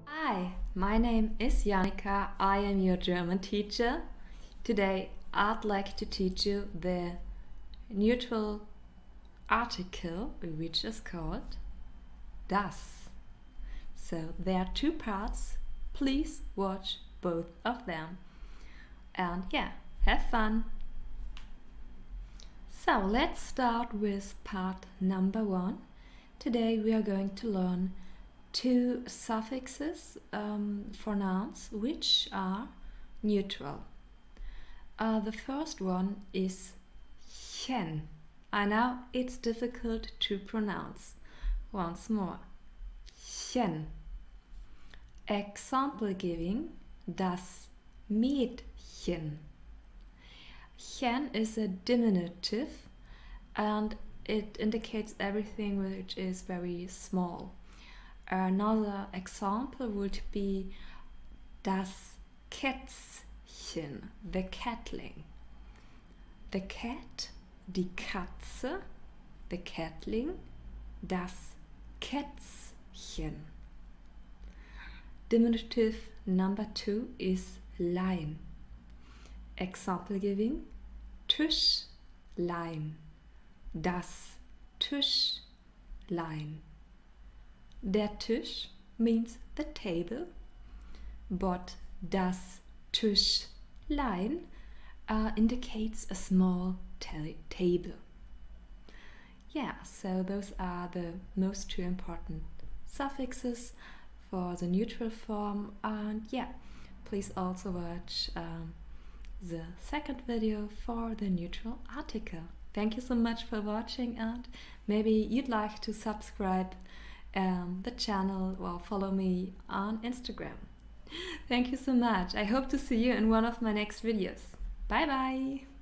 Hi, my name is Jannika. I am your German teacher. Today I'd like to teach you the neutral article, which is called das. So there are two parts. Please watch both of them. And yeah, have fun! So let's start with part number 1. Today we are going to learn 2 suffixes for nouns which are neutral. The first one is chen. I know it's difficult to pronounce. Once more. Chen. Example giving: das Mädchen. Chen is a diminutive and it indicates everything which is very small. Another example would be das Kätzchen, the catling. The cat, die Katze, the catling, das Kätzchen. Diminutive number 2 is Lein. Example giving: Tischlein, das Tischlein. Der Tisch means the table, but das Tischlein indicates a small table. Yeah, so those are the most 2 important suffixes for the neutral form. And yeah, please also watch the second video for the neutral article. Thank you so much for watching, and maybe you'd like to subscribe the channel or follow me on Instagram. Thank you so much. I hope to see you in one of my next videos. Bye bye!